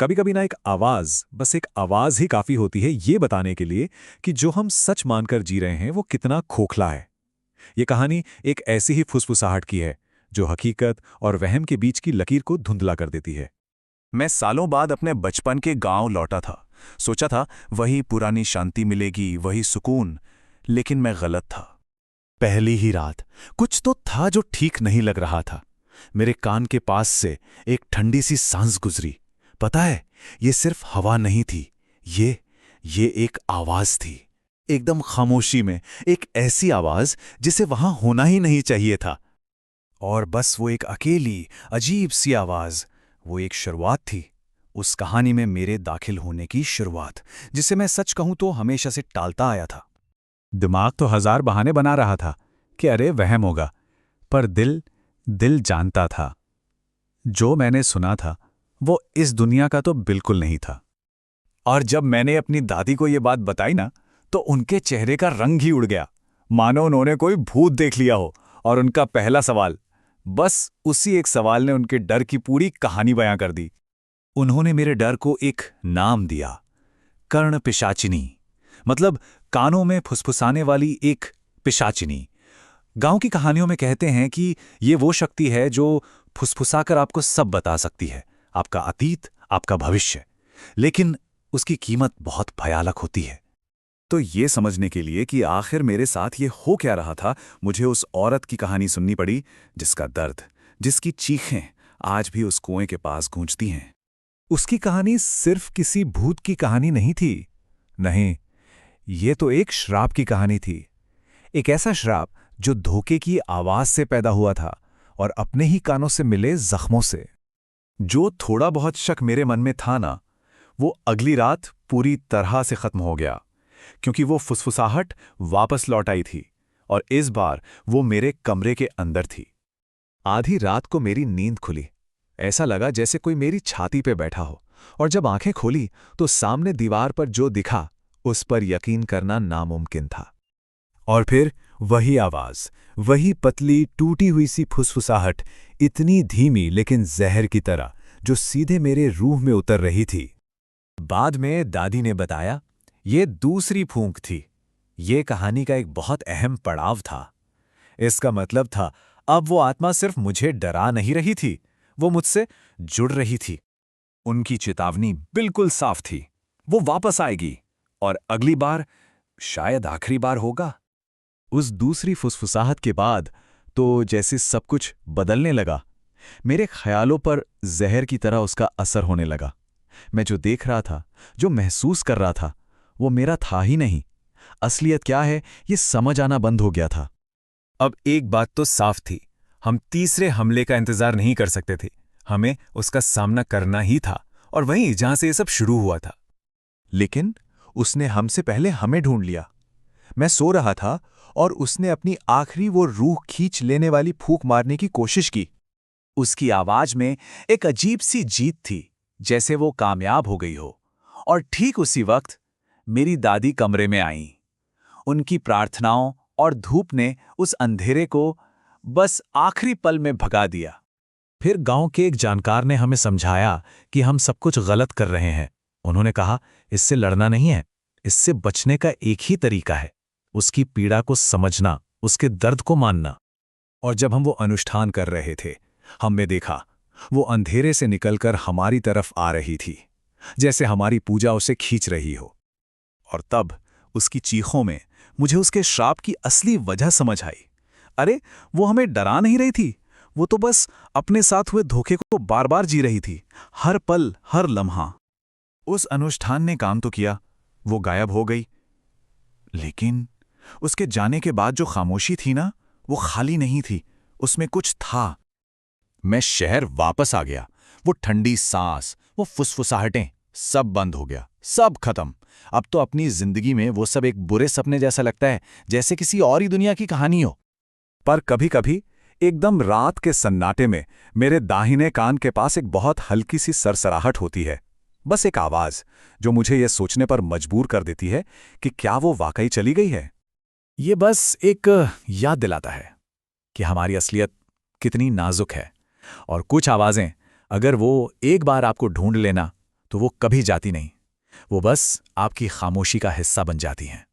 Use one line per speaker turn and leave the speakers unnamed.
कभी कभी ना एक आवाज, बस एक आवाज ही काफी होती है ये बताने के लिए कि जो हम सच मानकर जी रहे हैं वो कितना खोखला है। ये कहानी एक ऐसी ही फुसफुसाहट की है जो हकीकत और वहम के बीच की लकीर को धुंधला कर देती है।
मैं सालों बाद अपने बचपन के गांव लौटा था। सोचा था वही पुरानी शांति मिलेगी, वही सुकून। लेकिन मैं गलत था। पहली ही रात कुछ तो था जो ठीक नहीं लग रहा था। मेरे कान के पास से एक ठंडी सी सांस गुजरी। पता है, ये सिर्फ हवा नहीं थी, ये एक आवाज थी। एकदम खामोशी में एक ऐसी आवाज जिसे वहां होना ही नहीं चाहिए था। और बस वो एक अकेली अजीब सी आवाज, वो एक शुरुआत थी। उस कहानी में मेरे दाखिल होने की शुरुआत, जिसे मैं सच कहूं तो हमेशा से टालता आया था।
दिमाग तो हजार बहाने बना रहा था कि अरे वहम होगा, पर दिल जानता था जो मैंने सुना था वो इस दुनिया का तो बिल्कुल नहीं था।
और जब मैंने अपनी दादी को ये बात बताई ना, तो उनके चेहरे का रंग ही उड़ गया, मानो उन्होंने कोई भूत देख लिया हो। और उनका पहला सवाल, बस उसी एक सवाल ने उनके डर की पूरी कहानी बयां कर दी। उन्होंने मेरे डर को एक नाम दिया, कर्ण पिशाचिनी। मतलब कानों में फुसफुसाने वाली एक पिशाचिनी। गांव की कहानियों में कहते हैं कि ये वो शक्ति है जो फुसफुसाकर आपको सब बता सकती है, आपका अतीत, आपका भविष्य। लेकिन उसकी कीमत बहुत भयानक होती है। तो ये समझने के लिए कि आखिर मेरे साथ ये हो क्या रहा था, मुझे उस औरत की कहानी सुननी पड़ी, जिसका दर्द, जिसकी चीखें आज भी उस कुएं के पास गूंजती हैं।
उसकी कहानी सिर्फ किसी भूत की कहानी नहीं थी। नहीं, ये तो एक श्राप की कहानी थी। एक ऐसा श्राप जो धोखे की आवाज से पैदा हुआ था और अपने ही कानों से मिले जख्मों से।
जो थोड़ा बहुत शक मेरे मन में था ना, वो अगली रात पूरी तरह से खत्म हो गया। क्योंकि वो फुसफुसाहट वापस लौट आई थी, और इस बार वो मेरे कमरे के अंदर थी।
आधी रात को मेरी नींद खुली। ऐसा लगा जैसे कोई मेरी छाती पे बैठा हो, और जब आंखें खोली तो सामने दीवार पर जो दिखा उस पर यकीन करना नामुमकिन था।
और फिर वही आवाज, वही पतली टूटी हुई सी फुसफुसाहट, इतनी धीमी लेकिन जहर की तरह, जो सीधे मेरे रूह में उतर रही थी।
बाद में दादी ने बताया, ये दूसरी फूंक थी। ये कहानी का एक बहुत अहम पड़ाव था। इसका मतलब था अब वो आत्मा सिर्फ मुझे डरा नहीं रही थी, वो मुझसे जुड़ रही थी।
उनकी चेतावनी बिल्कुल साफ थी, वो वापस आएगी, और अगली बार शायद आखिरी बार होगा।
उस दूसरी फुसफुसाहट के बाद तो जैसे सब कुछ बदलने लगा। मेरे ख्यालों पर जहर की तरह उसका असर होने लगा। मैं जो देख रहा था, जो महसूस कर रहा था, वो मेरा था ही नहीं। असलियत क्या है ये समझ आना बंद हो गया था।
अब एक बात तो साफ थी, हम तीसरे हमले का इंतजार नहीं कर सकते थे। हमें उसका सामना करना ही था, और वहीं जहां से ये सब शुरू हुआ था।
लेकिन उसने हमसे पहले हमें ढूंढ लिया। मैं सो रहा था और उसने अपनी आखिरी वो रूह खींच लेने वाली फूंक मारने की कोशिश की।
उसकी आवाज में एक अजीब सी जीत थी, जैसे वो कामयाब हो गई हो। और ठीक उसी वक्त मेरी दादी कमरे में आईं। उनकी प्रार्थनाओं और धूप ने उस अंधेरे को बस आखिरी पल में भगा दिया।
फिर गांव के एक जानकार ने हमें समझाया कि हम सब कुछ गलत कर रहे हैं। उन्होंने कहा, इससे लड़ना नहीं है, इससे बचने का एक ही तरीका है, उसकी पीड़ा को समझना, उसके दर्द को मानना। और जब हम वो अनुष्ठान कर रहे थे, हमने देखा वो अंधेरे से निकलकर हमारी तरफ आ रही थी, जैसे हमारी पूजा उसे खींच रही हो।
और तब उसकी चीखों में मुझे उसके श्राप की असली वजह समझ आई। अरे, वो हमें डरा नहीं रही थी, वो तो बस अपने साथ हुए धोखे को बार बार जी रही थी, हर पल, हर लम्हा। उस अनुष्ठान ने काम तो किया, वो गायब हो गई। लेकिन उसके जाने के बाद जो खामोशी थी ना, वो खाली नहीं थी, उसमें कुछ था। मैं शहर वापस आ गया। वो ठंडी सांस, वो फुसफुसाहटें, सब बंद हो गया, सब खत्म। अब तो अपनी जिंदगी में वो सब एक बुरे सपने जैसा लगता है, जैसे किसी और ही दुनिया की कहानी हो।
पर कभी-कभी एकदम रात के सन्नाटे में मेरे दाहिने कान के पास एक बहुत हल्की सी सरसराहट होती है। बस एक आवाज जो मुझे यह सोचने पर मजबूर कर देती है कि क्या वो वाकई चली गई है। ये बस एक याद दिलाता है कि हमारी असलियत कितनी नाजुक है, और कुछ आवाजें अगर वो एक बार आपको ढूंढ लेना
तो वो कभी जाती नहीं। वो बस आपकी खामोशी का हिस्सा बन जाती हैं।